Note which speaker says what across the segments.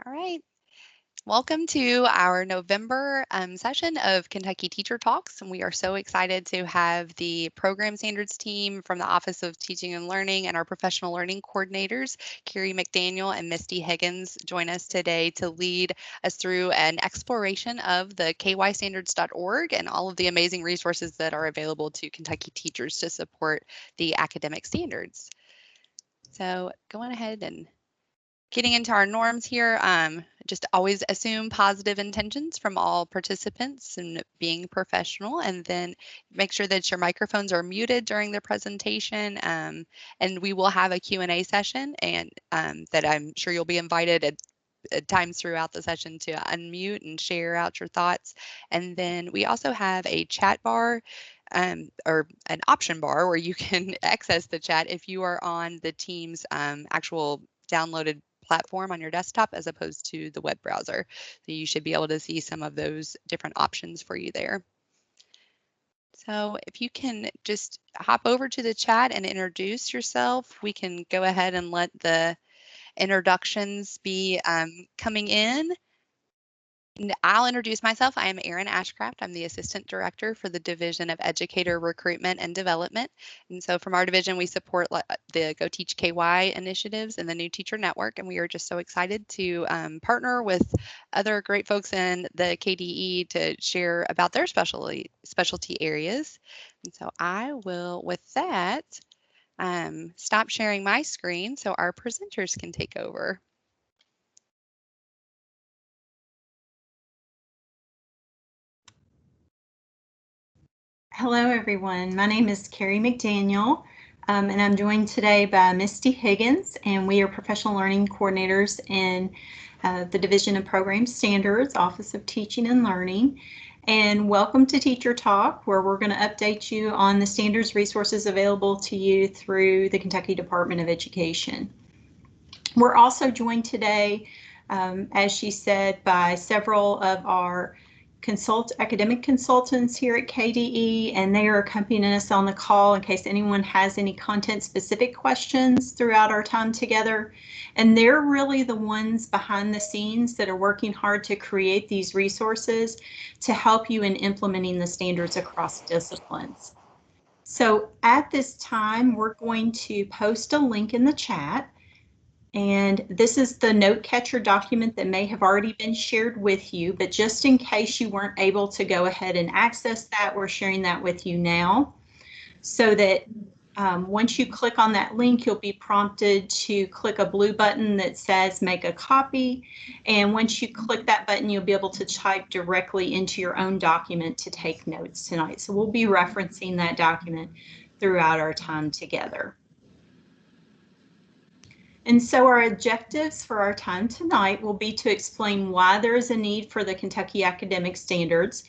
Speaker 1: All right. Welcome to our November session of Kentucky Teacher Talks. And we are so excited to have the program standards team from the Office of Teaching and Learning and our professional learning coordinators, Carrie McDaniel and Misty Higgins, join us today to lead us through an exploration of the KYStandards.org and all of the amazing resources that are available to Kentucky teachers to support the academic standards. So going ahead and getting into our norms here, just always assume positive intentions from all participants and being professional, and then make sure that your microphones are muted during the presentation. And we will have a Q&A session, and that I'm sure you'll be invited at times throughout the session to unmute and share out your thoughts. And then we also have a chat bar or an option bar where you can access the chat if you are on the team's actual downloaded platform on your desktop as opposed to the web browser. So you should be able to see some of those different options for you there. So if you can just hop over to the chat and introduce yourself, we can go ahead and let the introductions be coming in. And I'll introduce myself. I am Erin Ashcraft. I'm the Assistant Director for the Division of Educator Recruitment and Development. And so from our division, we support the Go Teach KY initiatives and the New Teacher Network. And we are just so excited to partner with other great folks in the KDE to share about their specialty areas. And so I will, with that, stop sharing my screen so our presenters can take over.
Speaker 2: Hello, everyone. My name is Carrie McDaniel, and I'm joined today by Misty Higgins, and we are professional learning coordinators in the Division of Program Standards, Office of Teaching and Learning. And welcome to Teacher Talk, where we're going to update you on the standards resources available to you through the Kentucky Department of Education. We're also joined today, as she said, by several of our academic consultants here at KDE, and they are accompanying us on the call in case anyone has any content specific questions throughout our time together. And they're really the ones behind the scenes that are working hard to create these resources to help you in implementing the standards across disciplines. So at this time, we're going to post a link in the chat. And this is the note catcher document that may have already been shared with you, but just in case you weren't able to go ahead and access that, we're sharing that with you now so that once you click on that link, you'll be prompted to click a blue button that says make a copy. And once you click that button, you'll be able to type directly into your own document to take notes tonight. So we'll be referencing that document throughout our time together. And so our objectives for our time tonight will be to explain why there is a need for the Kentucky Academic Standards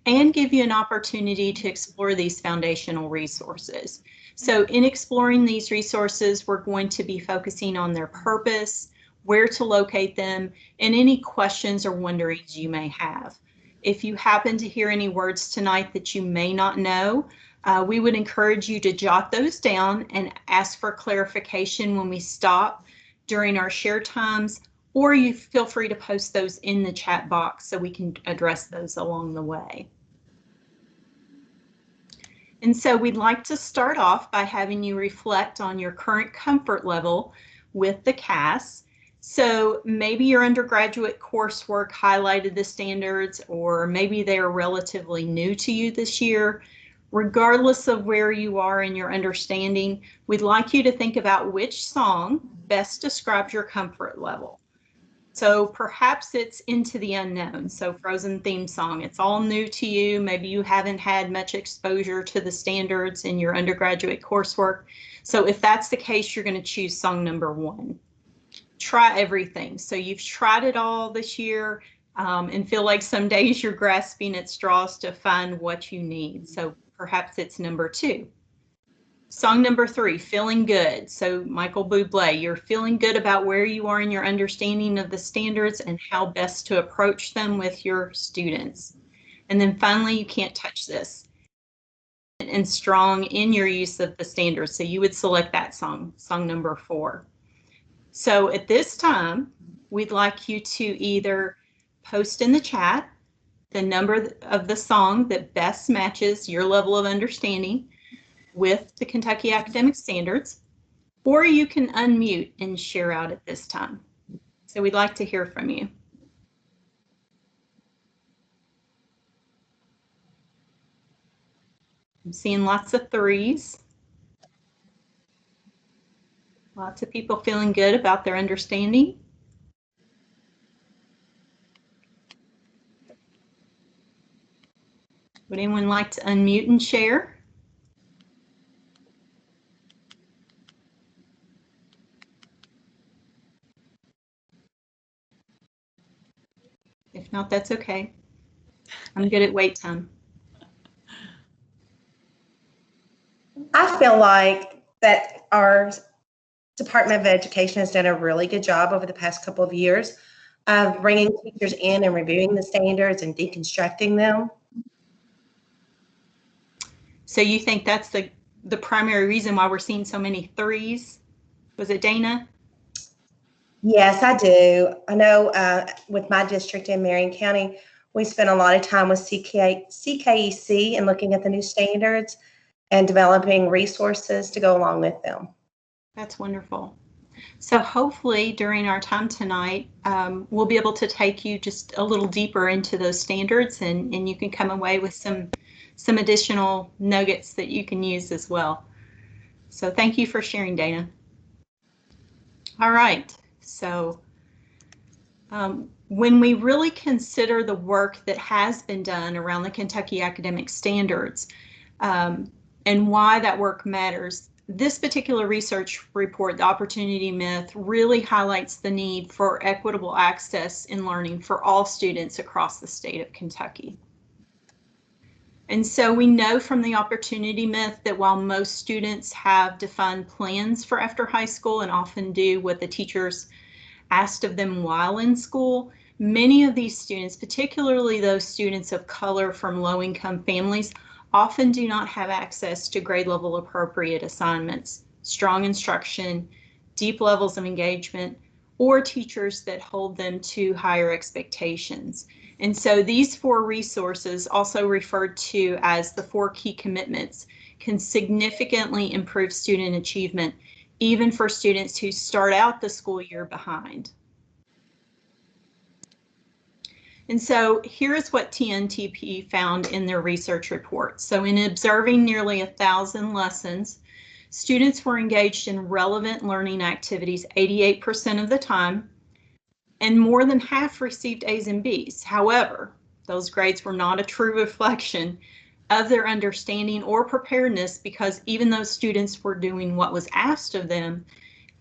Speaker 2: and give you an opportunity to explore these foundational resources. So in exploring these resources, we're going to be focusing on their purpose, where to locate them, and any questions or wonderings you may have. If you happen to hear any words tonight that you may not know, we would encourage you to jot those down and ask for clarification when we stop during our share times, or you feel free to post those in the chat box so we can address those along the way. And so we'd like to start off by having you reflect on your current comfort level with the KAS. So maybe your undergraduate coursework highlighted the standards, or maybe they are relatively new to you this year. Regardless of where you are in your understanding, we'd like you to think about which song best describes your comfort level. So perhaps it's Into the Unknown, so Frozen theme song. It's all new to you. Maybe you haven't had much exposure to the standards in your undergraduate coursework. So if that's the case, you're going to choose song number 1. Try everything. So you've tried it all this year and feel like some days you're grasping at straws to find what you need. So perhaps it's number 2. Song number 3, Feeling Good. So Michael Bublé, you're feeling good about where you are in your understanding of the standards and how best to approach them with your students. And then finally, You Can't Touch This, and strong in your use of the standards. So you would select that song, song number 4. So at this time, we'd like you to either post in the chat the number of the song that best matches your level of understanding with the Kentucky Academic Standards, or you can unmute and share out at this time. So we'd like to hear from you. I'm seeing lots of threes. Lots of people feeling good about their understanding. Would anyone like to unmute and share? If not, that's okay. I'm good at wait time.
Speaker 3: I feel like that our Department of Education has done a really good job over the past couple of years of bringing teachers in and reviewing the standards and deconstructing them.
Speaker 2: So you think that's the primary reason why we're seeing so many threes? Was it Dana?
Speaker 3: Yes, I do. I know with my district in Marion County, we spent a lot of time with CKEC and looking at the new standards and developing resources to go along with them.
Speaker 2: That's wonderful. So hopefully during our time tonight, we'll be able to take you just a little deeper into those standards, and you can come away with some additional nuggets that you can use as well. So thank you for sharing, Dana. All right, so when we really consider the work that has been done around the Kentucky Academic Standards and why that work matters, this particular research report, The Opportunity Myth, really highlights the need for equitable access in learning for all students across the state of Kentucky. And so we know from the Opportunity Myth that while most students have defined plans for after high school and often do what the teachers asked of them while in school, many of these students, particularly those students of color from low-income families, often do not have access to grade level appropriate assignments, strong instruction, deep levels of engagement, or teachers that hold them to higher expectations. And so these 4 resources, also referred to as the 4 key commitments, can significantly improve student achievement, even for students who start out the school year behind. And so here's what TNTP found in their research report. So in observing nearly 1,000 lessons, students were engaged in relevant learning activities 88% of the time, and more than half received A's and B's. However, those grades were not a true reflection of their understanding or preparedness, because even though students were doing what was asked of them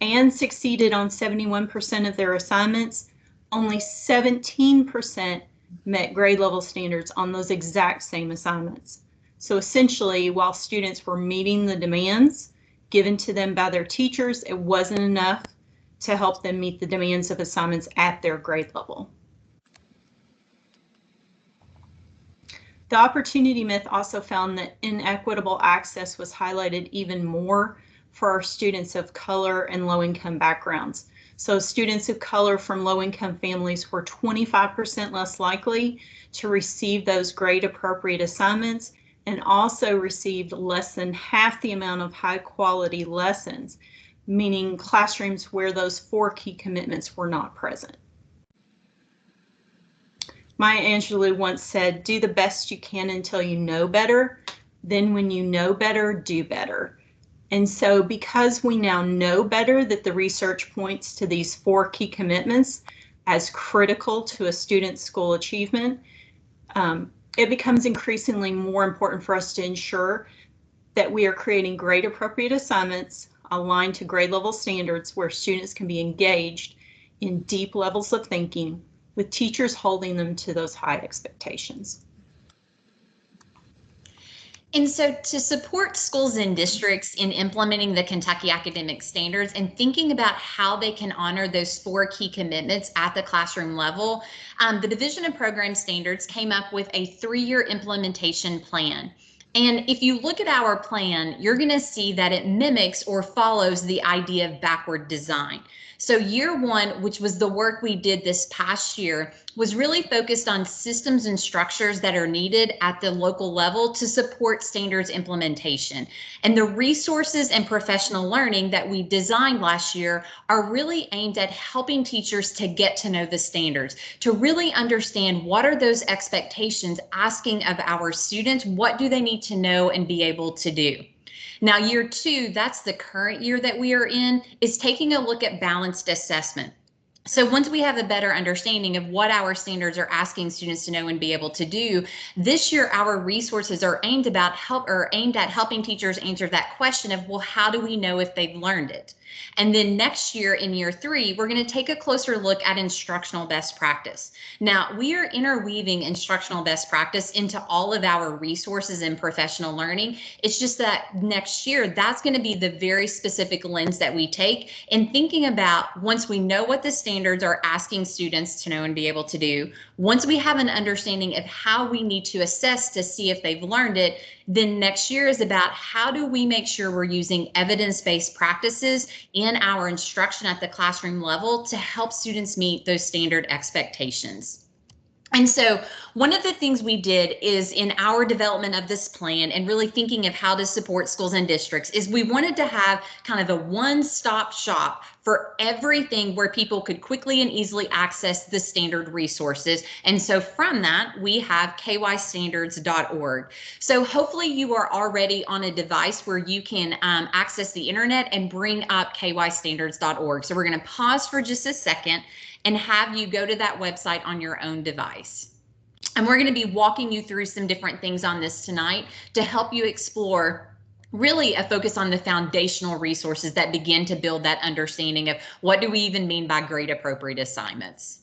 Speaker 2: and succeeded on 71% of their assignments, only 17% met grade level standards on those exact same assignments. So essentially, while students were meeting the demands given to them by their teachers, it wasn't enough to help them meet the demands of assignments at their grade level. The Opportunity Myth also found that inequitable access was highlighted even more for our students of color and low-income backgrounds. So students of color from low-income families were 25% less likely to receive those grade-appropriate assignments, and also received less than half the amount of high-quality lessons, meaning classrooms where those 4 key commitments were not present. Maya Angelou once said, "Do the best you can until you know better. Then when you know better, do better." And so because we now know better that the research points to these 4 key commitments as critical to a student's school achievement, it becomes increasingly more important for us to ensure that we are creating grade appropriate assignments aligned to grade level standards where students can be engaged in deep levels of thinking, with teachers holding them to those high expectations.
Speaker 4: And so to support schools and districts in implementing the Kentucky Academic Standards and thinking about how they can honor those 4 key commitments at the classroom level, the Division of Program Standards came up with a 3-year implementation plan. And if you look at our plan, you're going to see that it mimics or follows the idea of backward design. So year one, which was the work we did this past year, was really focused on systems and structures that are needed at the local level to support standards implementation. And the resources and professional learning that we designed last year are really aimed at helping teachers to get to know the standards, to really understand what are those expectations asking of our students, what do they need to know and be able to do. Now, year two, that's the current year that we are in, is taking a look at balanced assessment. So once we have a better understanding of what our standards are asking students to know and be able to do, this year our resources are aimed at helping teachers answer that question of, well, how do we know if they've learned it? And then next year in year three, we're going to take a closer look at instructional best practice. Now, we are interweaving instructional best practice into all of our resources in professional learning. It's just that next year, that's going to be the very specific lens that we take in thinking about, once we know what the standards are asking students to know and be able to do, once we have an understanding of how we need to assess to see if they've learned it, then next year is about how do we make sure we're using evidence-based practices in our instruction at the classroom level to help students meet those standard expectations. And so one of the things we did is in our development of this plan and really thinking of how to support schools and districts is we wanted to have kind of a one-stop shop for everything where people could quickly and easily access the standard resources. And so from that, we have KYStandards.org. So hopefully you are already on a device where you can access the internet and bring up KYStandards.org. So we're going to pause for just a second and have you go to that website on your own device. And we're going to be walking you through some different things on this tonight to help you explore really a focus on the foundational resources that begin to build that understanding of what do we even mean by grade appropriate assignments.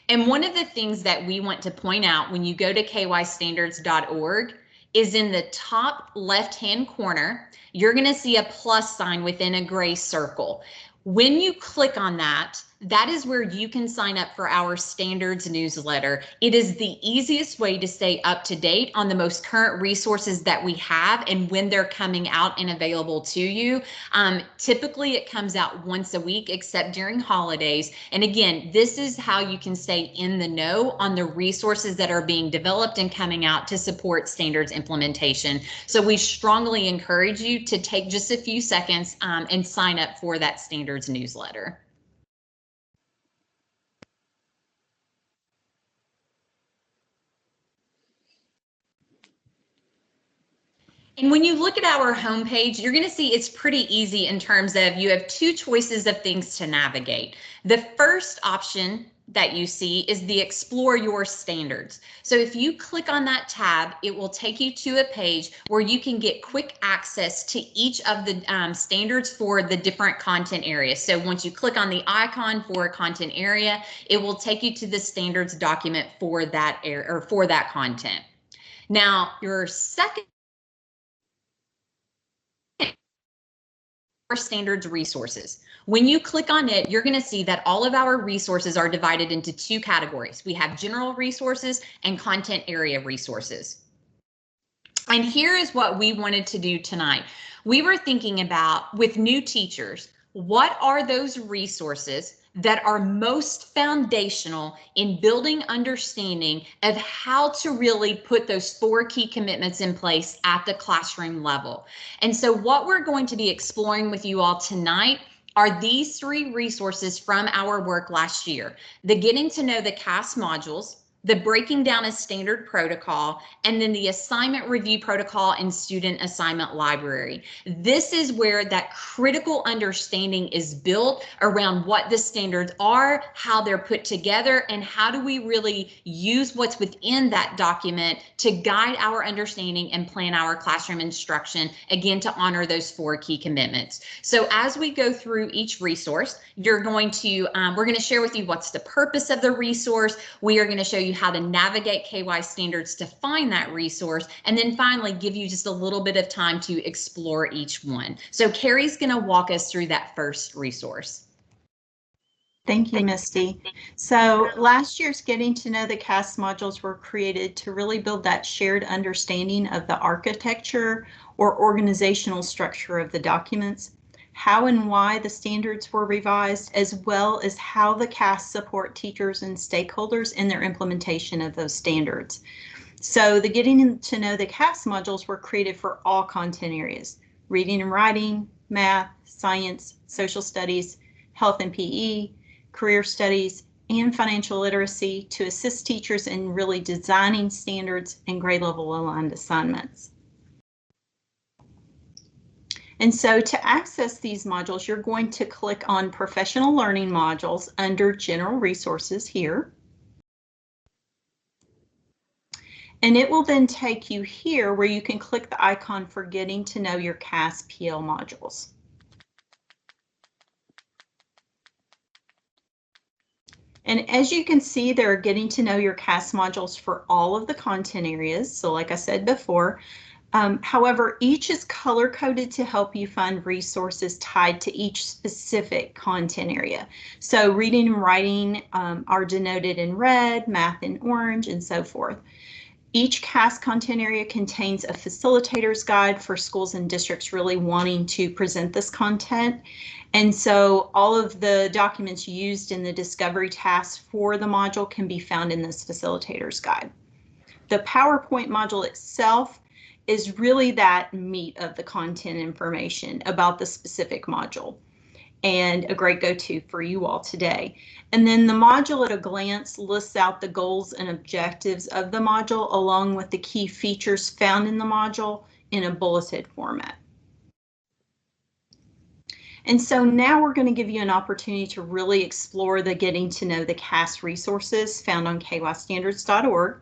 Speaker 4: And one of the things that we want to point out when you go to KYStandards.org is in the top left-hand corner, you're going to see a plus sign within a gray circle. When you click on that, that is where you can sign up for our standards newsletter. It is the easiest way to stay up to date on the most current resources that we have and when they're coming out and available to you. Typically it comes out once a week, except during holidays. And again, this is how you can stay in the know on the resources that are being developed and coming out to support standards implementation. So we strongly encourage you to take just a few seconds and sign up for that standards newsletter. And when you look at our homepage, you're going to see it's pretty easy in terms of you have two choices of things to navigate. The first option that you see is the Explore Your Standards. So if you click on that tab, it will take you to a page where you can get quick access to each of the standards for the different content areas. So once you click on the icon for a content area, it will take you to the standards document for that area or for that content. Now, your second standards resources. When you click on it, you're going to see that all of our resources are divided into two categories. We have general resources and content area resources. And here is what we wanted to do tonight. We were thinking about, with new teachers, what are those resources that are most foundational in building understanding of how to really put those 4 key commitments in place at the classroom level. And so what we're going to be exploring with you all tonight are these 3 resources from our work last year: the Getting to Know the CAS modules, the Breaking Down a Standard Protocol, and then the Assignment Review Protocol and Student Assignment Library. This is where that critical understanding is built around what the standards are, how they're put together, and how do we really use what's within that document to guide our understanding and plan our classroom instruction, again, to honor those 4 key commitments. So as we go through each resource, we're going to share with you what's the purpose of the resource. We are going to show you how to navigate KY standards to find that resource, and then finally give you just a little bit of time to explore each one. So Carrie's going to walk us through that first resource.
Speaker 2: Thank you, Misty. So last year's Getting to Know the CAS modules were created to really build that shared understanding of the architecture or organizational structure of the documents, how and why the standards were revised, as well as how the CAS support teachers and stakeholders in their implementation of those standards. So the Getting to Know the CAS modules were created for all content areas: reading and writing, math, science, social studies, health and PE, career studies, and financial literacy to assist teachers in really designing standards and grade level aligned assignments. And so to access these modules, you're going to click on Professional Learning Modules under General Resources here. And it will then take you here where you can click the icon for Getting to Know Your CAS PL modules. And as you can see, there are Getting to Know Your CAS modules for all of the content areas. So like I said before, however, each is color coded to help you find resources tied to each specific content area. So reading and writing are denoted in red, math in orange, and so forth. Each CAS content area contains a facilitator's guide for schools and districts really wanting to present this content. And so all of the documents used in the discovery task for the module can be found in this facilitator's guide. The PowerPoint module itself is really that meat of the content information about the specific module, and a great go-to for you all today. And then the module at a glance lists out the goals and objectives of the module along with the key features found in the module in a bulleted format. And so now we're going to give you an opportunity to really explore the Getting to Know the CAS resources found on KYStandards.org.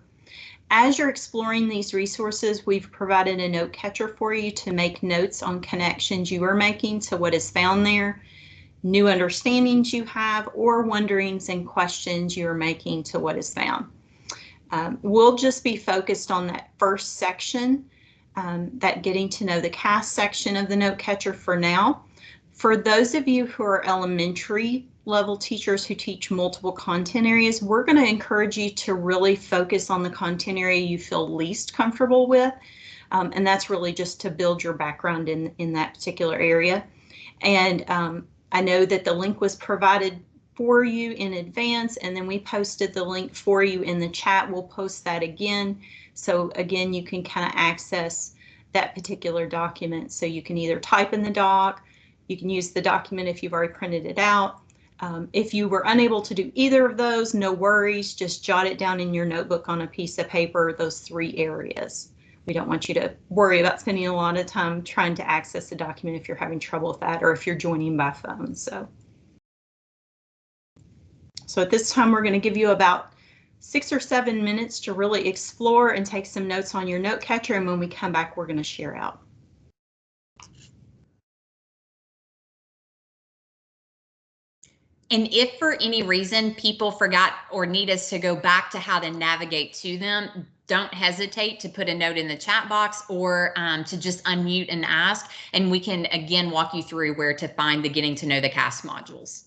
Speaker 2: As you're exploring these resources, we've provided a note catcher for you to make notes on connections you are making to what is found there, new understandings you have, or wonderings and questions you're making to what is found. We'll just be focused on that first section, that Getting to Know the CAS section of the note catcher for now. For those of you who are elementary level teachers who teach multiple content areas, we're going to encourage you to really focus on the content area you feel least comfortable with. And that's really just to build your background in that particular area. And I know that the link was provided for you in advance, and then we posted the link for you in the chat. We'll post that again. So again, you can kind of access that particular document. So you can either type in the doc, you can use the document if you've already printed it out. If you were unable to do either of those, no worries, just jot it down in your notebook on a piece of paper, those 3 areas. We don't want you to worry about spending a lot of time trying to access the document if you're having trouble with that or if you're joining by phone. So at this time, we're going to give you about 6 or 7 minutes to really explore and take some notes on your note catcher. And when we come back, we're going to share out.
Speaker 4: And if for any reason people forgot or need us to go back to how to navigate to them, don't hesitate to put a note in the chat box or to just unmute and ask, and we can again walk you through where to find the Getting to Know the CAS modules.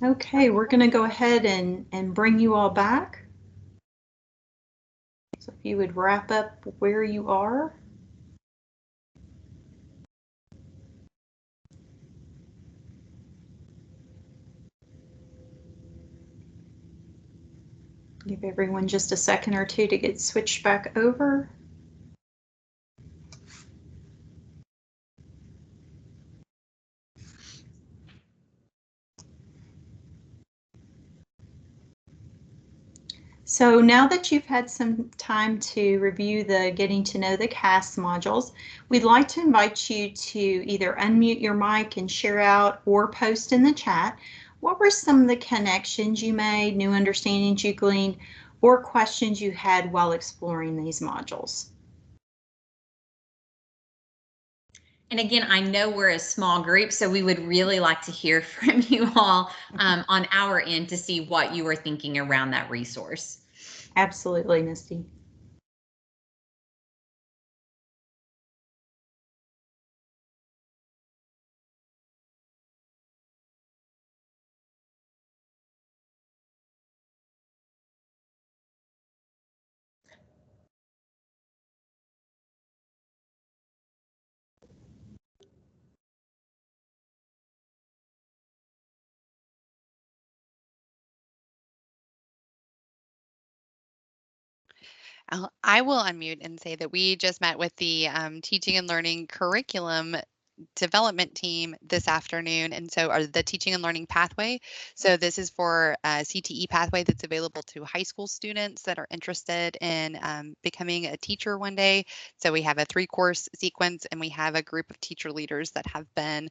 Speaker 2: Okay, we're going to go ahead and bring you all back. So if you would wrap up where you are. Give everyone just a second or two to get switched back over. So now that you've had some time to review the Getting to Know the KYS modules, we'd like to invite you to either unmute your mic and share out or post in the chat. What were some of the connections you made, new understandings you gleaned, or questions you had while exploring these modules?
Speaker 4: And again, I know we're a small group, so we would really like to hear from you all on our end to see what you were thinking around that resource.
Speaker 2: Absolutely, Misty.
Speaker 1: I will unmute and say that we just met with the teaching and learning curriculum development team this afternoon, and so are the teaching and learning pathway. So this is for a CTE pathway that's available to high school students that are interested in becoming a teacher one day. So we have a 3-course sequence, and we have a group of teacher leaders that have been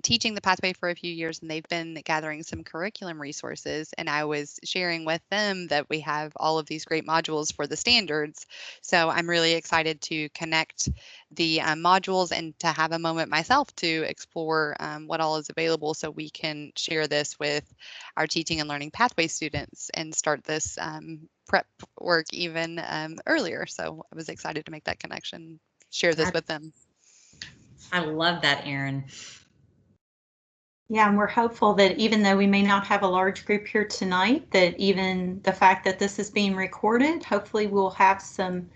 Speaker 1: teaching the pathway for a few years, and they've been gathering some curriculum resources. And I was sharing with them that we have all of these great modules for the standards. So I'm really excited to connect the modules and to have a moment myself to explore what all is available so we can share this with our teaching and learning pathway students and start this prep work even earlier. So I was excited to make that connection, share this with them.
Speaker 4: I love that, Erin.
Speaker 2: Yeah, and we're hopeful that even though we may not have a large group here tonight, that even the fact that this is being recorded, hopefully we'll have some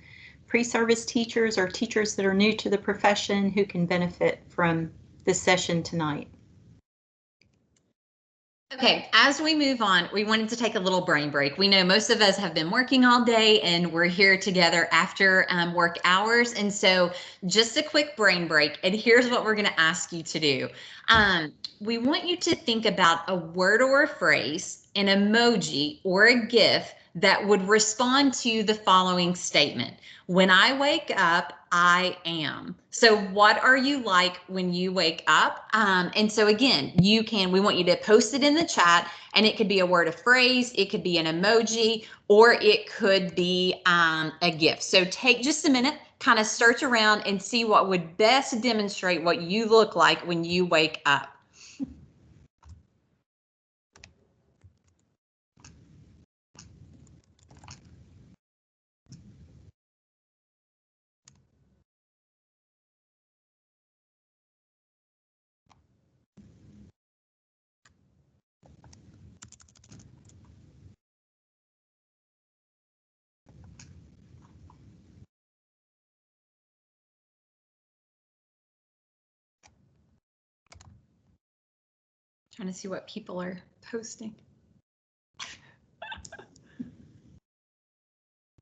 Speaker 2: pre-service teachers or teachers that are new to the profession who can benefit from this session tonight.
Speaker 4: Okay, as we move on, we wanted to take a little brain break. We know most of us have been working all day and we're here together after work hours. And so just a quick brain break. And here's what we're going to ask you to do. We want you to think about a word or a phrase, an emoji or a GIF that would respond to the following statement. When I wake up, I am. So what are you like when you wake up? And so again, we want you to post it in the chat, and it could be a word, a phrase, it could be an emoji, or it could be a GIF. So take just a minute, kind of search around and see what would best demonstrate what you look like when you wake up. Trying to see what people are posting.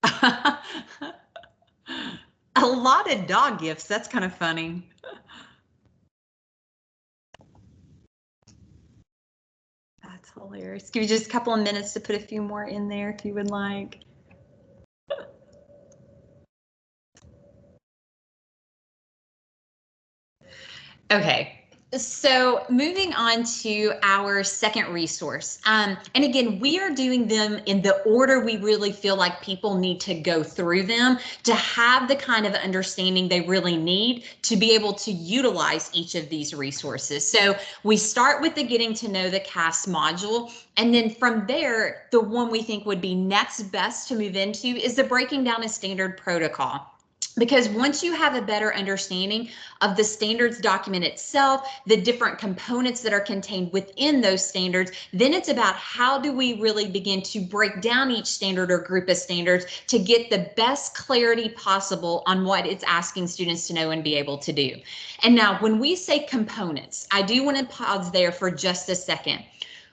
Speaker 4: A lot of dog gifts. That's kind of funny. That's hilarious. Give you just a couple of minutes to put a few more in there if you would like. Okay. So moving on to our second resource. And again, we are doing them in the order we really feel like people need to go through them to have the kind of understanding they really need to be able to utilize each of these resources. So we start with the Getting to Know the KYS module. And then from there, the one we think would be next best to move into is the Breaking Down a Standard Protocol. Because once you have a better understanding of the standards document itself, the different components that are contained within those standards, then it's about how do we really begin to break down each standard or group of standards to get the best clarity possible on what it's asking students to know and be able to do. And now when we say components, I do want to pause there for just a second.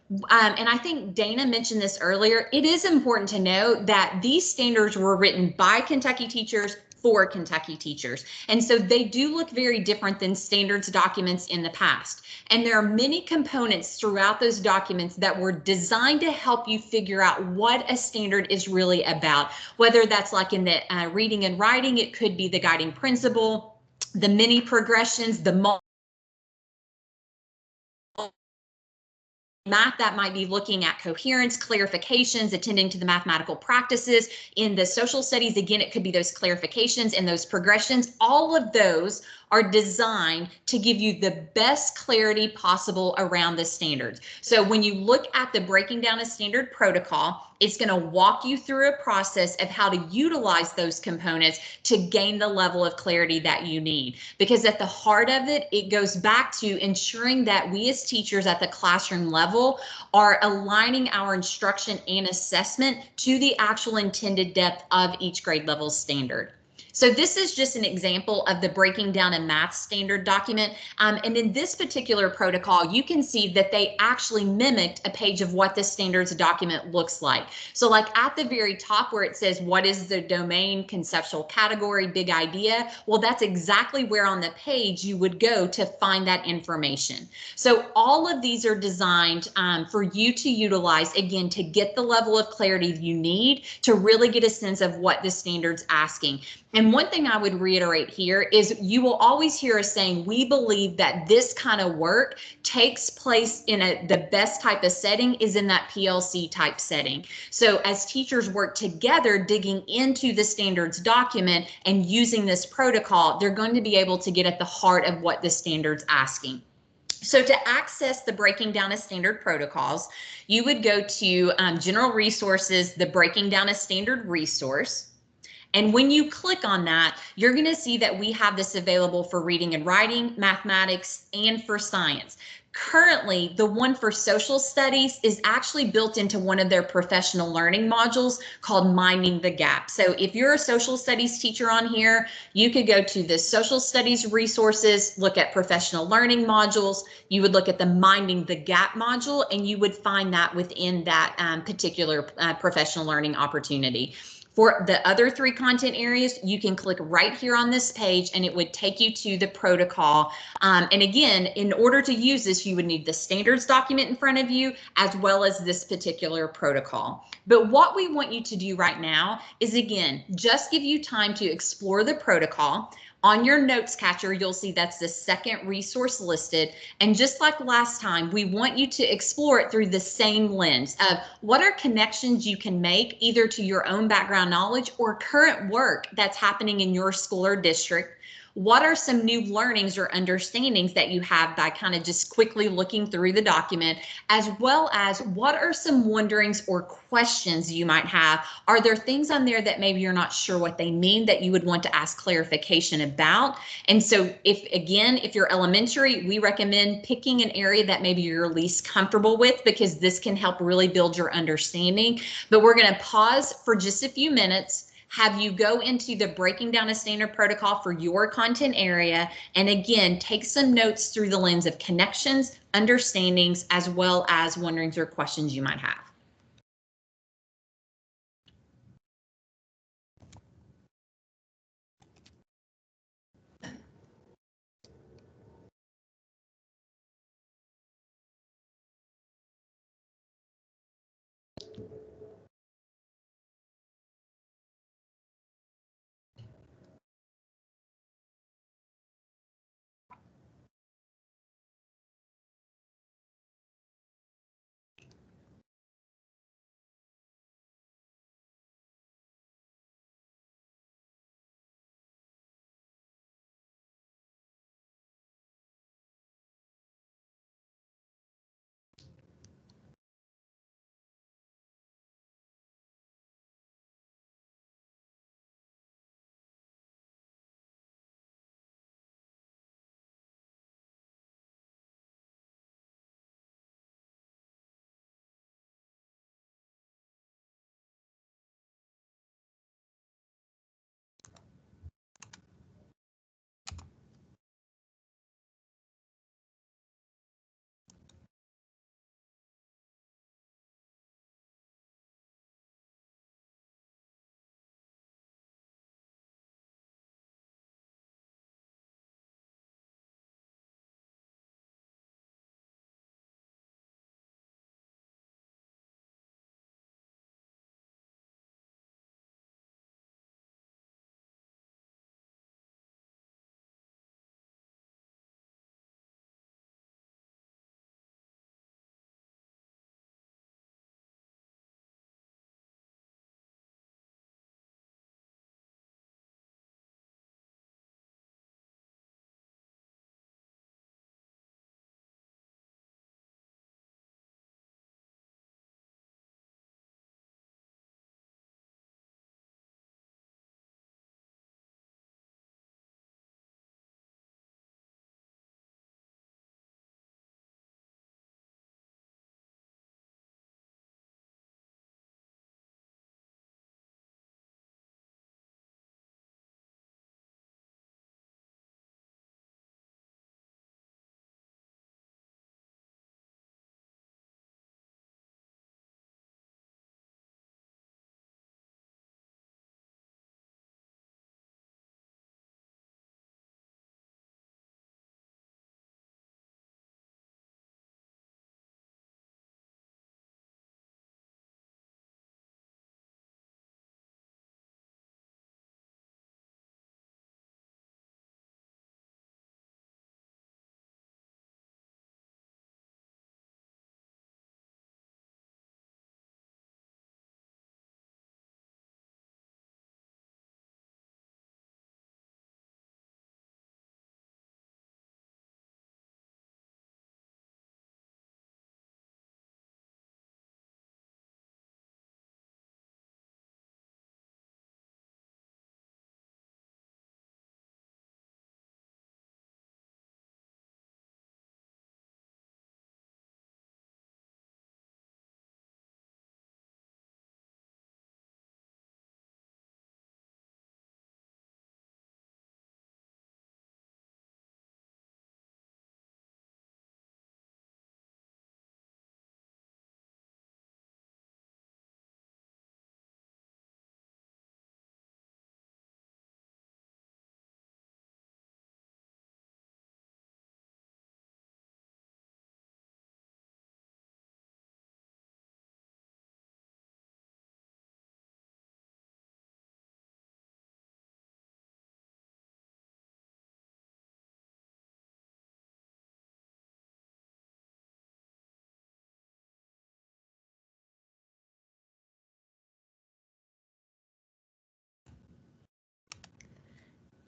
Speaker 4: And I think Dana mentioned this earlier. It is important to know that these standards were written by Kentucky teachers for Kentucky teachers. And so they do look very different than standards documents in the past. And there are many components throughout those documents that were designed to help you figure out what a standard is really about. Whether that's like in the reading and writing, it could be the guiding principle, the mini progressions, the math, that might be looking at coherence, clarifications, attending to the mathematical practices. In the social studies, again, it could be those clarifications and those progressions. All of those are designed to give you the best clarity possible around the standards. So when you look at the breaking down a standard protocol, it's going to walk you through a process of how to utilize those components to gain the level of clarity that you need. Because at the heart of it, it goes back to ensuring that we as teachers at the classroom level are aligning our instruction and assessment to the actual intended depth of each grade level standard. So this is just an example of the breaking down a math standard document. And in this particular protocol, you can see that they actually mimicked a page of what the standards document looks like. So like at the very top where it says, what is the domain, conceptual category, big idea? Well, that's exactly where on the page you would go to find that information. So all of these are designed for you to utilize, again, to get the level of clarity you need to really get a sense of what the standard's asking. And one thing I would reiterate here is you will always hear us saying, we believe that this kind of work takes place in the best type of setting is in that PLC type setting. So as teachers work together, digging into the standards document and using this protocol, they're going to be able to get at the heart of what the standard's asking. So to access the breaking down a standard protocols, you would go to general resources, the breaking down a standard resource. And when you click on that, you're going to see that we have this available for reading and writing, mathematics, and for science. Currently, the one for social studies is actually built into one of their professional learning modules called Minding the Gap. So if you're a social studies teacher on here, you could go to the social studies resources, look at professional learning modules. You would look at the Minding the Gap module, and you would find that within that particular professional learning opportunity. For the other three content areas, you can click right here on this page and it would take you to the protocol. And again, in order to use this, you would need the standards document in front of you as well as this particular protocol. But what we want you to do right now is, again, just give you time to explore the protocol. On your notes catcher, you'll see that's the second resource listed. And just like last time, we want you to explore it through the same lens of what are connections you can make either to your own background knowledge or current work that's happening in your school or district. What are some new learnings or understandings that you have by kind of just quickly looking through the document, as well as what are some wonderings or questions you might have? Are there things on there that maybe you're not sure what they mean that you would want to ask clarification about? And so if you're elementary, we recommend picking an area that maybe you're least comfortable with, because this can help really build your understanding. But we're going to pause for just a few minutes, have you go into the breaking down a standard protocol for your content area, and again, take some notes through the lens of connections, understandings, as well as wonderings or questions you might have.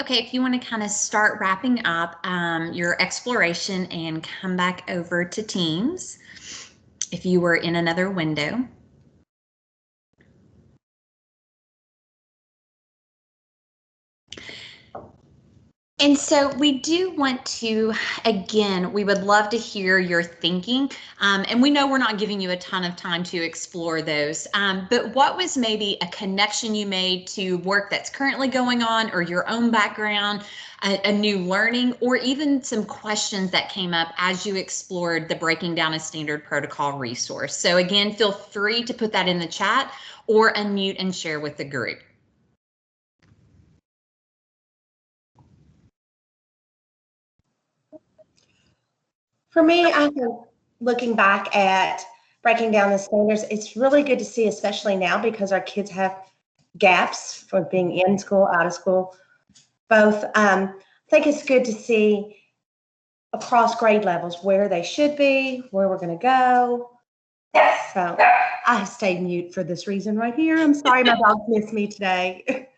Speaker 4: Okay, if you want to kind of start wrapping up your exploration and come back over to Teams, if you were in another window. And so we do want to, again, we would love to hear your thinking. And we know we're not giving you a ton of time to explore those. But what was maybe a connection you made to work that's currently going on, or your own background, a new learning, or even some questions that came up as you explored the Breaking Down a Standard Protocol resource? So again, feel free to put that in the chat or unmute and share with the group.
Speaker 3: For me, I think looking back at breaking down the standards, it's really good to see, especially now because our kids have gaps for being in school, out of school, both. I think it's good to see across grade levels where they should be, where we're going to go. So I stayed mute for this reason right here. I'm sorry my dog missed me today.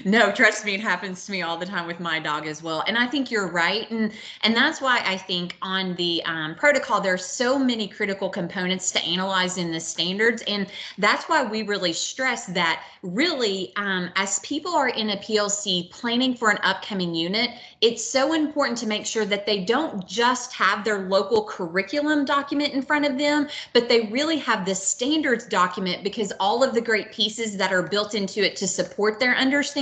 Speaker 4: No, trust me, it happens to me all the time with my dog as well. And I think you're right. And that's why I think on the protocol, there's so many critical components to analyze in the standards. And that's why we really stress that really, as people are in a PLC planning for an upcoming unit, it's so important to make sure that they don't just have their local curriculum document in front of them, but they really have the standards document, because all of the great pieces that are built into it to support their understanding.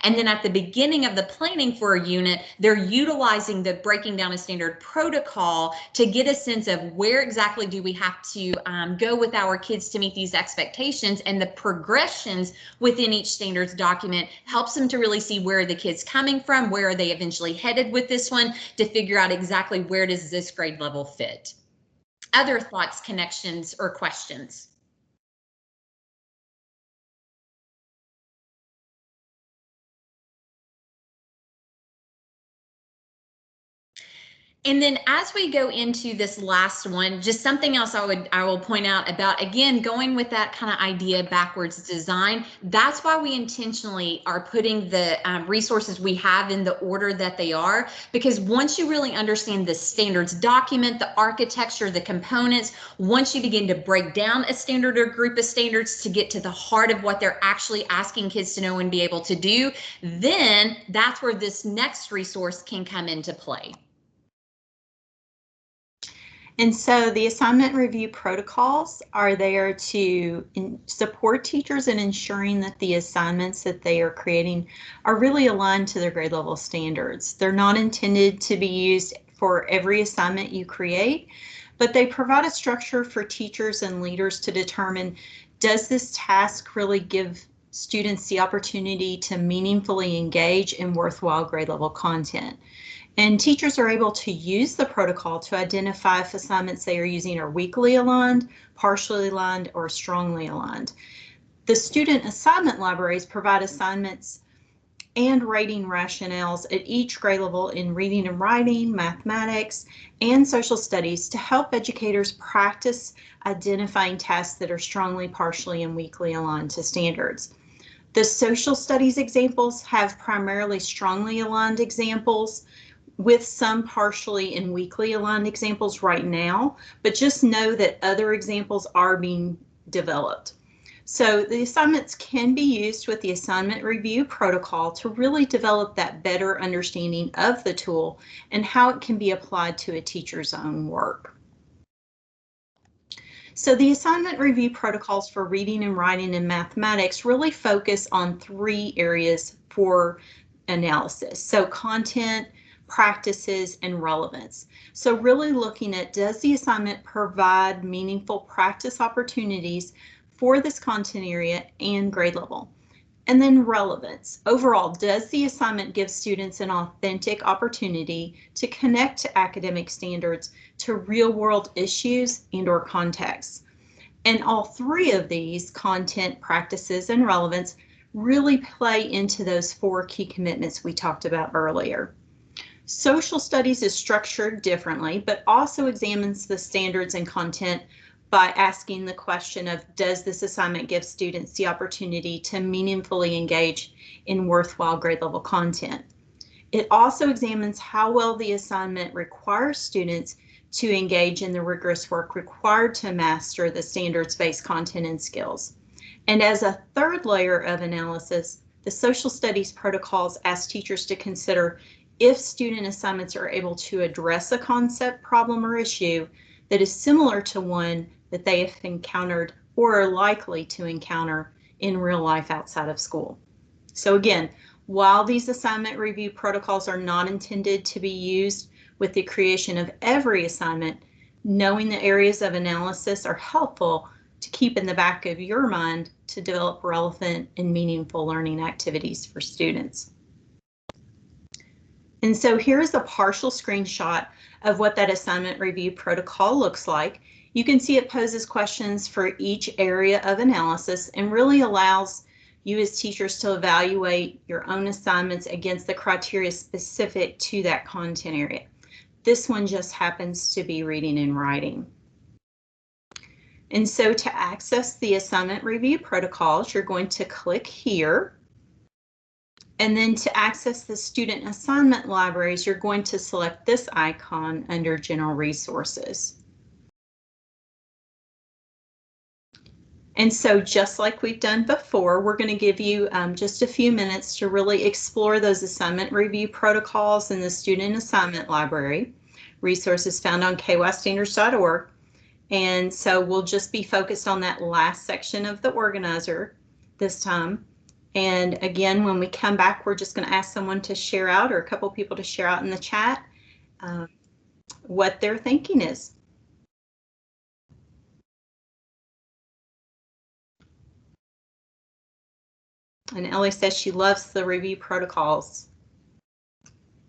Speaker 4: And then at the beginning of the planning for a unit, they're utilizing the Breaking Down a Standard protocol to get a sense of where exactly do we have to go with our kids to meet these expectations, and the progressions within each standards document helps them to really see where are the kids coming from, where are they eventually headed with this one, to figure out exactly where does this grade level fit. Other thoughts, connections, or questions? And then as we go into this last one, just something else I will point out about, again, going with that kind of idea backwards design. That's why we intentionally are putting the resources we have in the order that they are, because once you really understand the standards document, the architecture, the components, once you begin to break down a standard or group of standards to get to the heart of what they're actually asking kids to know and be able to do, then that's where this next resource can come into play.
Speaker 2: And so the assignment review protocols are there to support teachers in ensuring that the assignments that they are creating are really aligned to their grade level standards. They're not intended to be used for every assignment you create, but they provide a structure for teachers and leaders to determine, does this task really give students the opportunity to meaningfully engage in worthwhile grade level content? And teachers are able to use the protocol to identify if assignments they are using are weakly aligned, partially aligned, or strongly aligned. The student assignment libraries provide assignments and rating rationales at each grade level in reading and writing, mathematics, and social studies to help educators practice identifying tasks that are strongly, partially, and weakly aligned to standards. The social studies examples have primarily strongly aligned examples, with some partially and weakly aligned examples right now, but just know that other examples are being developed. So the assignments can be used with the assignment review protocol to really develop that better understanding of the tool and how it can be applied to a teacher's own work. So the assignment review protocols for reading and writing and mathematics really focus on 3 areas for analysis. So content, practices, and relevance. So really looking at, does the assignment provide meaningful practice opportunities for this content area and grade level? And then relevance. Overall, does the assignment give students an authentic opportunity to connect to academic standards, to real-world issues and/or contexts? And all 3 of these, content, practices, and relevance, really play into those 4 key commitments we talked about earlier. Social studies is structured differently, but also examines the standards and content by asking the question of, does this assignment give students the opportunity to meaningfully engage in worthwhile grade level content? It also examines how well the assignment requires students to engage in the rigorous work required to master the standards-based content and skills. And as a third layer of analysis, the social studies protocols ask teachers to consider if student assignments are able to address a concept, problem, or issue that is similar to one that they have encountered or are likely to encounter in real life outside of school. So again, while these assignment review protocols are not intended to be used with the creation of every assignment, knowing the areas of analysis are helpful to keep in the back of your mind to develop relevant and meaningful learning activities for students. And so here's a partial screenshot of what that assignment review protocol looks like. You can see it poses questions for each area of analysis and really allows you as teachers to evaluate your own assignments against the criteria specific to that content area. This one just happens to be reading and writing. And so to access the assignment review protocols, you're going to click here. And then to access the student assignment libraries, you're going to select this icon under General Resources. And so just like we've done before, we're going to give you just a few minutes to really explore those assignment review protocols in the student assignment library. Resources found on KYStandards.org. And so we'll just be focused on that last section of the organizer this time. And again, when we come back, we're just going to ask someone to share out, or a couple people to share out in the chat, what their thinking is. And Ellie says she loves the review protocols.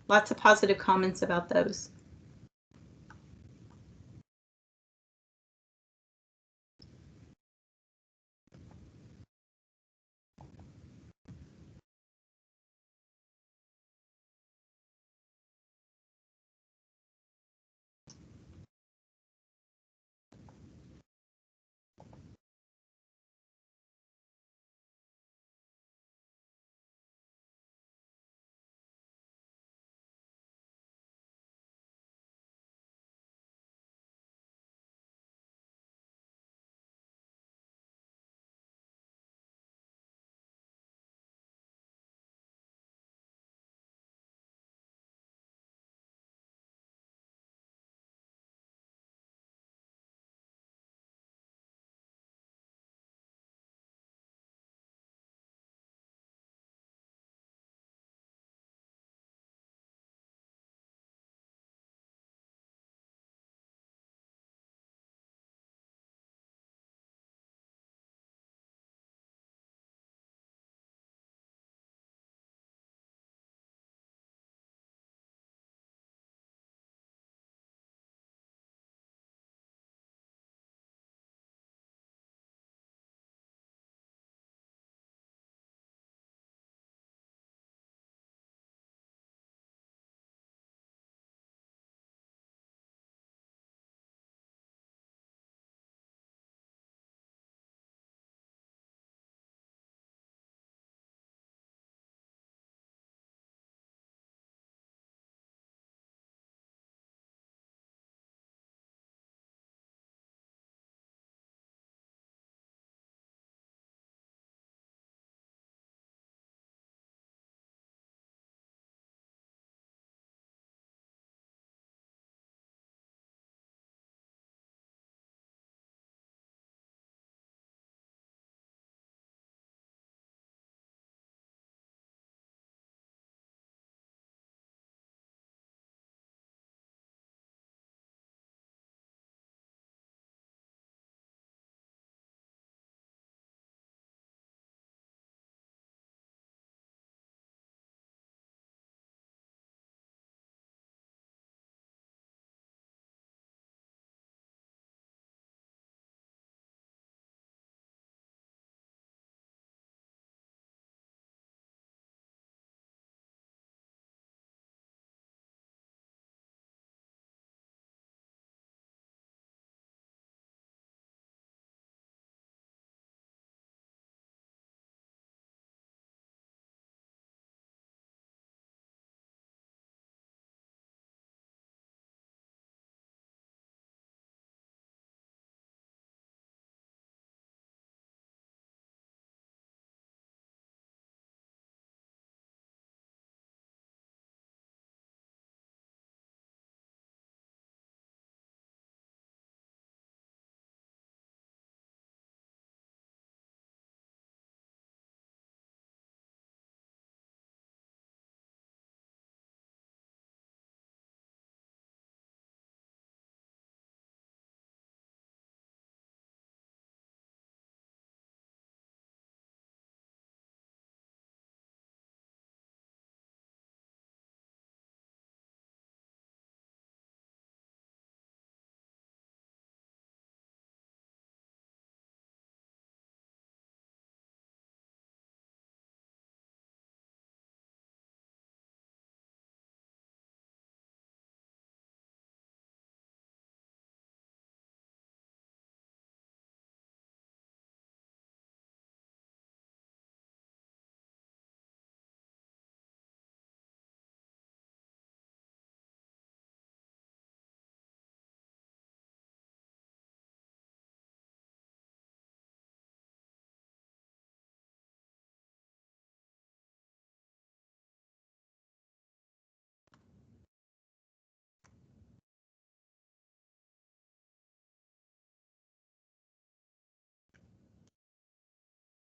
Speaker 2: Lots of positive comments about those.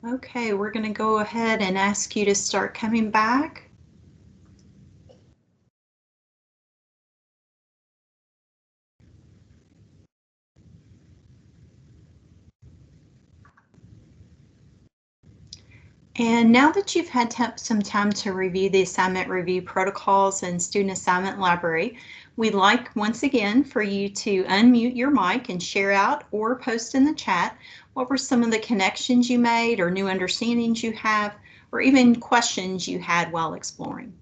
Speaker 2: Okay, we're going to go ahead and ask you to start coming back. And now that you've had some time to review the assignment review protocols and student assignment library, we'd like once again for you to unmute your mic and share out or post in the chat what were some of the connections you made or new understandings you have, or even questions you had while exploring.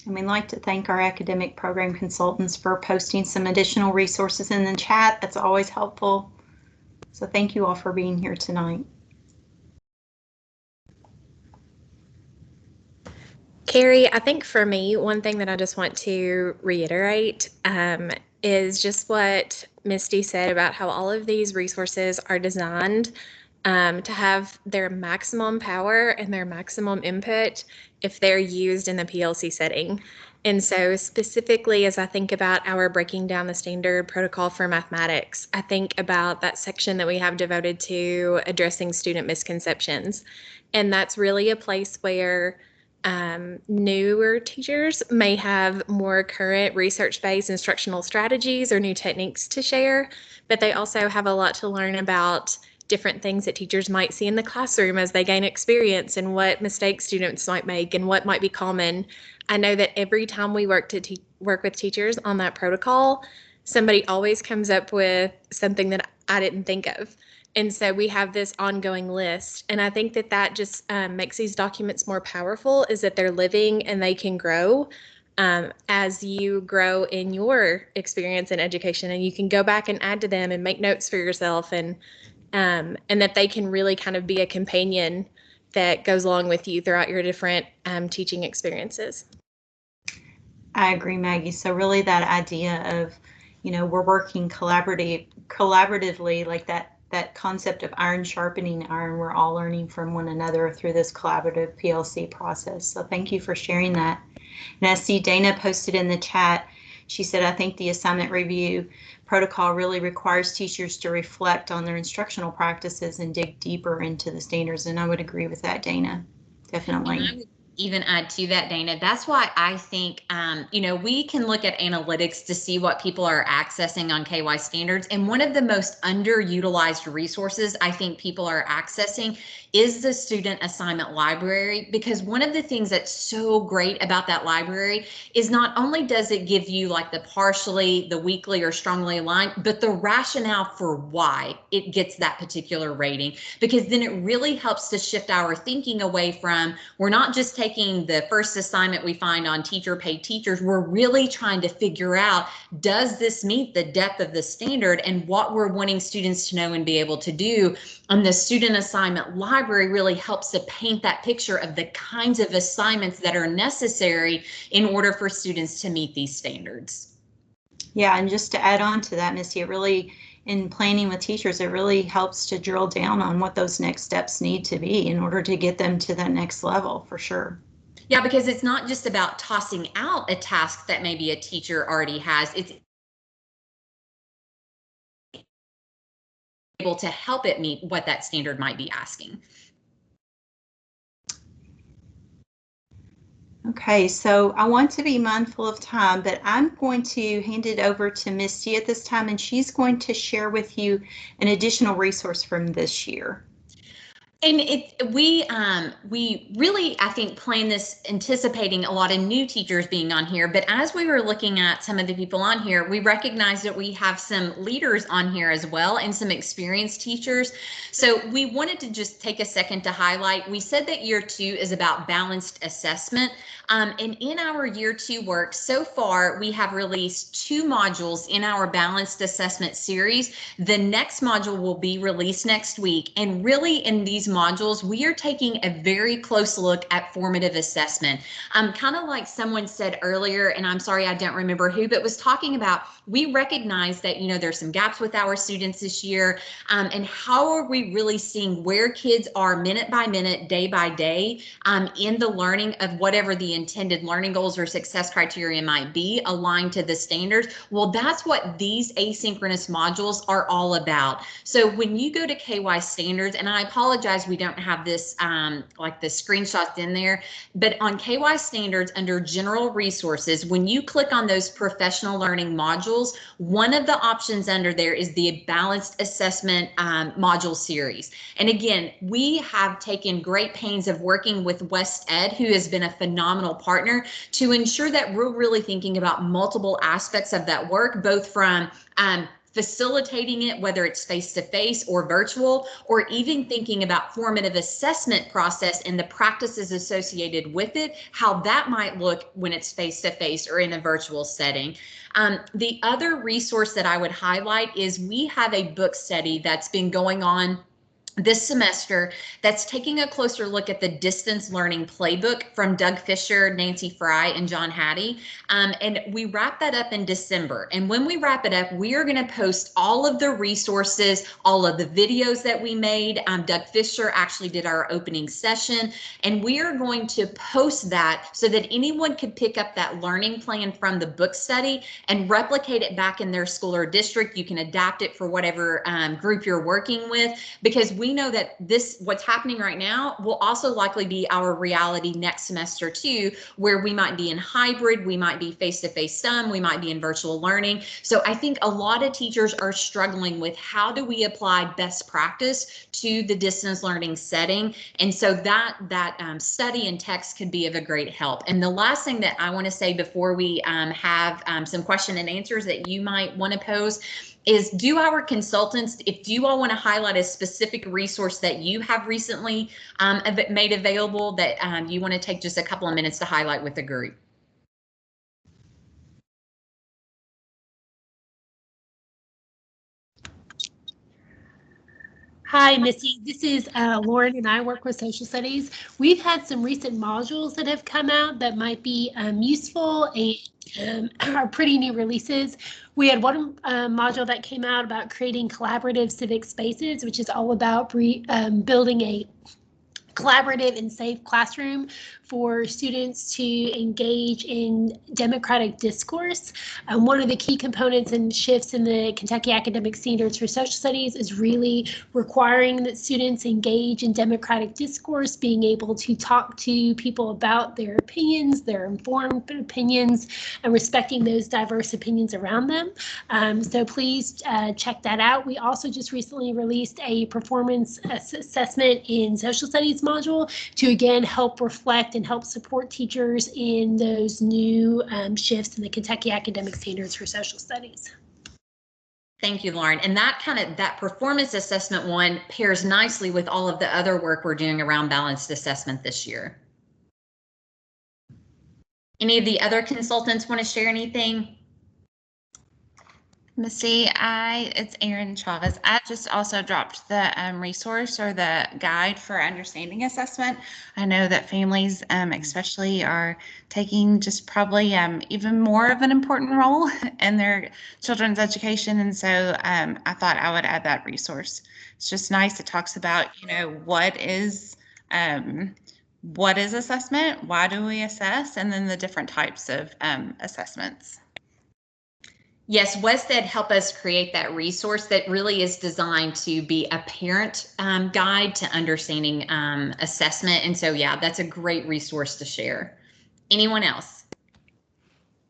Speaker 2: And we'd like to thank our academic program consultants for posting some additional resources in the chat. That's always helpful. So thank you all for being here tonight.
Speaker 5: Carrie, I think for me, one thing that I just want to reiterate is just what Misty said about how all of these resources are designed to have their maximum power and their maximum input if they're used in the PLC setting. And so specifically, as I think about our breaking down the standard protocol for mathematics, I think about that section that we have devoted to addressing student misconceptions. And that's really a place where newer teachers may have more current research-based instructional strategies or new techniques to share, but they also have a lot to learn about different things that teachers might see in the classroom as they gain experience and what mistakes students might make and what might be common. I know that every time we work with teachers on that protocol, somebody always comes up with something that I didn't think of. And so we have this ongoing list. And I think that that just makes these documents more powerful, is that they're living and they can grow as you grow in your experience in education. And you can go back and add to them and make notes for yourself, and that they can really kind of be a companion that goes along with you throughout your different teaching experiences.
Speaker 2: I agree, Maggie. So really that idea of, we're working collaboratively, like that concept of iron sharpening iron, we're all learning from one another through this collaborative PLC process. So thank you for sharing that. And I see Dana posted in the chat. She said, I think the assignment review protocol really requires teachers to reflect on their instructional practices and dig deeper into the standards. And I would agree with that, Dana. Definitely.
Speaker 4: Even add to that, Dana, that's why I think, we can look at analytics to see what people are accessing on KYStandards. And one of the most underutilized resources I think people are accessing is the student assignment library, because one of the things that's so great about that library is not only does it give you like the partially, the weakly or strongly aligned, but the rationale for why it gets that particular rating, because then it really helps to shift our thinking away from, we're not just taking the first assignment we find on teacher paid teachers, we're really trying to figure out, does this meet the depth of the standard and what we're wanting students to know and be able to do? And the student assignment library really helps to paint that picture of the kinds of assignments that are necessary in order for students to meet these standards.
Speaker 2: Yeah, and just to add on to that, Missy, it really, in planning with teachers, it really helps to drill down on what those next steps need to be in order to get them to that next level, for sure.
Speaker 4: Yeah, because it's not just about tossing out a task that maybe a teacher already has. It's able to help it meet what that standard might be asking.
Speaker 2: Okay, so I want to be mindful of time, but I'm going to hand it over to Misty at this time, and she's going to share with you an additional resource from this year.
Speaker 4: And we really, I think, planned this anticipating a lot of new teachers being on here. But as we were looking at some of the people on here, we recognized that we have some leaders on here as well and some experienced teachers. So we wanted to just take a second to highlight. We said that year 2 is about balanced assessment. And in our year 2 work so far, we have released 2 modules in our balanced assessment series. The next module will be released next week. And really in these modules, we are taking a very close look at formative assessment. Kind of like someone said earlier, and I'm sorry, I don't remember who, but was talking about, we recognize that, there's some gaps with our students this year, and how are we really seeing where kids are minute by minute, day by day, in the learning of whatever the intended learning goals or success criteria might be aligned to the standards. Well, that's what these asynchronous modules are all about. So when you go to KYStandards, and I apologize, we don't have this like the screenshots in there, but on KYStandards under general resources, when you click on those professional learning modules, one of the options under there is the balanced assessment module series. And again, we have taken great pains of working with West Ed, who has been a phenomenal partner, to ensure that we're really thinking about multiple aspects of that work, both from facilitating it, whether it's face-to-face or virtual, or even thinking about formative assessment process and the practices associated with it, how that might look when it's face-to-face or in a virtual setting. The other resource that I would highlight is we have a book study that's been going on this semester that's taking a closer look at the distance learning playbook from Doug Fisher, Nancy Fry, and John Hattie. And we wrap that up in December. And when we wrap it up, we are going to post all of the resources, all of the videos that we made. Doug Fisher actually did our opening session, and we are going to post that so that anyone could pick up that learning plan from the book study and replicate it back in their school or district. You can adapt it for whatever group you're working with, because we know that what's happening right now will also likely be our reality next semester too, where we might be in hybrid, we might be face-to-face some, we might be in virtual learning. So I think a lot of teachers are struggling with how do we apply best practice to the distance learning setting. And so that study and text could be of a great help. And the last thing that I want to say before we have some question and answers that you might want to pose is, do our consultants, if you all want to highlight a specific resource that you have recently made available that you want to take just a couple of minutes to highlight with the group.
Speaker 6: Hi, Missy. This is Lauren, and I work with social studies. We've had some recent modules that have come out that might be useful and are pretty new releases. We had one module that came out about creating collaborative civic spaces, which is all about building a collaborative and safe classroom for students to engage in democratic discourse. One of the key components and shifts in the Kentucky Academic Standards for Social Studies is really requiring that students engage in democratic discourse, being able to talk to people about their opinions, their informed opinions, and respecting those diverse opinions around them. So please check that out. We also just recently released a performance assessment in social studies module to again help reflect and help support teachers in those new shifts in the Kentucky Academic Standards for Social Studies.
Speaker 4: Thank you, Lauren. And that performance assessment one pairs nicely with all of the other work we're doing around balanced assessment this year. Any of the other consultants want to share anything?
Speaker 7: Missy, it's Erin Chavez. I just also dropped the resource or the guide for understanding assessment. I know that families especially are taking just probably even more of an important role in their children's education. And so I thought I would add that resource. It's just nice. It talks about, what is assessment? Why do we assess? And then the different types of assessments.
Speaker 4: Yes, West Ed helped us create that resource that really is designed to be a parent guide to understanding assessment. And so, yeah, that's a great resource to share. Anyone else?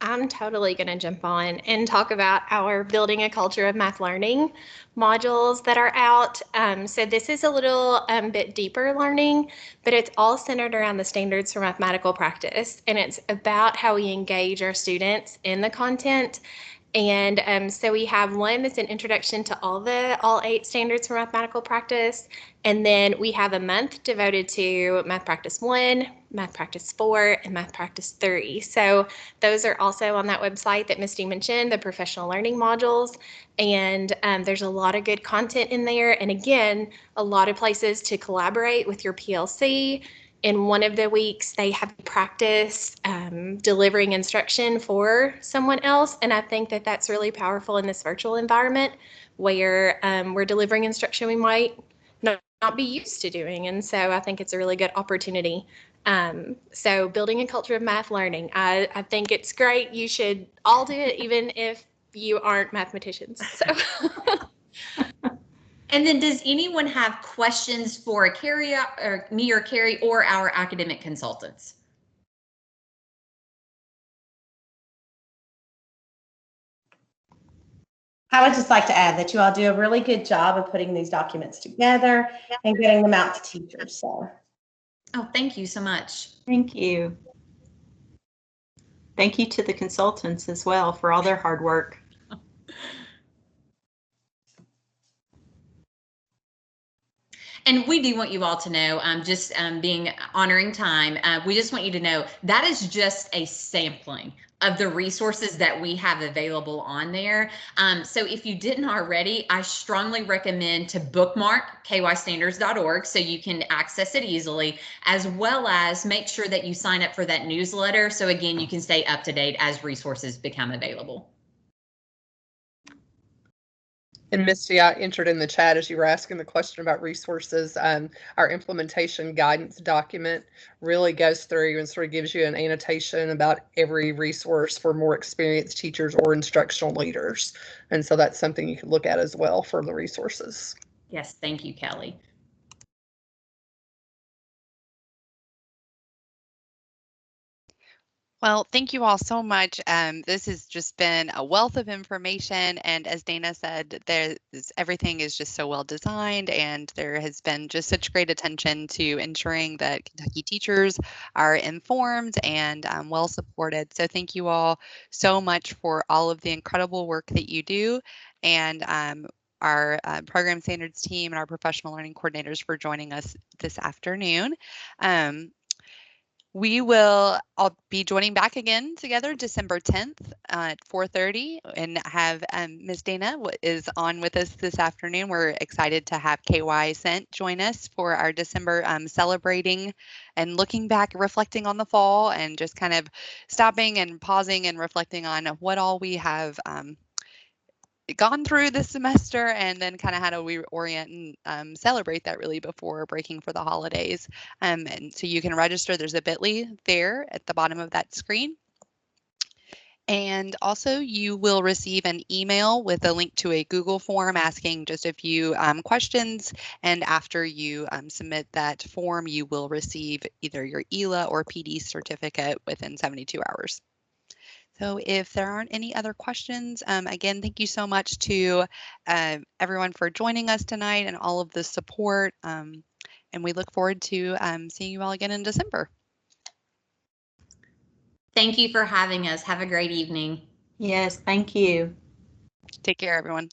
Speaker 5: I'm totally going to jump on and talk about our Building a Culture of Math Learning modules that are out. So this is a little bit deeper learning, but it's all centered around the standards for mathematical practice. And it's about how we engage our students in the content And so we have one that's an introduction to all 8 standards for mathematical practice. And then we have a month devoted to Math Practice 1, Math Practice 4, and Math Practice 3. So those are also on that website that Misty mentioned, the professional learning modules. And there's a lot of good content in there. And again, a lot of places to collaborate with your PLC. In one of the weeks, they have practice delivering instruction for someone else. And I think that that's really powerful in this virtual environment where we're delivering instruction we might not be used to doing. And so I think it's a really good opportunity. So building a culture of math learning, I think it's great. You should all do it, even if you aren't mathematicians. So.
Speaker 4: And then does anyone have questions for Carrie or me or Carrie or our academic consultants?
Speaker 3: I would just like to add that you all do a really good job of putting these documents together and getting them out to teachers. So,
Speaker 4: oh, thank you so much.
Speaker 2: Thank you. Thank you to the consultants as well for all their hard work.
Speaker 4: And we do want you all to know, just being honoring time, we just want you to know that is just a sampling of the resources that we have available on there. So if you didn't already, I strongly recommend to bookmark KYStandards.org so you can access it easily, as well as make sure that you sign up for that newsletter. So again, you can stay up to date as resources become available.
Speaker 8: And Misty, I entered in the chat as you were asking the question about resources. Our implementation guidance document really goes through and sort of gives you an annotation about every resource for more experienced teachers or instructional leaders. And so that's something you can look at as well for the resources.
Speaker 4: Yes, thank you, Kelly.
Speaker 1: Well, thank you all so much. This has just been a wealth of information. And as Dana said, everything is just so well designed, and there has been just such great attention to ensuring that Kentucky teachers are informed and well supported. So thank you all so much for all of the incredible work that you do. And our program standards team and our professional learning coordinators for joining us this afternoon. I'll be joining back again together December 10th at 4:30 and have Ms. Dana is on with us this afternoon. We're excited to have KYStandards join us for our December celebrating and looking back, reflecting on the fall, and just kind of stopping and pausing and reflecting on what all we have gone through this semester, and then kind of how to reorient and celebrate that really before breaking for the holidays. And so you can register. There's a bit.ly there at the bottom of that screen. And also you will receive an email with a link to a Google form asking just a few questions. And after you submit that form, you will receive either your ELA or PD certificate within 72 hours. So if there aren't any other questions, again, thank you so much to everyone for joining us tonight and all of the support. And we look forward to seeing you all again in December.
Speaker 4: Thank you for having us. Have a great evening.
Speaker 2: Yes, thank you.
Speaker 1: Take care, everyone.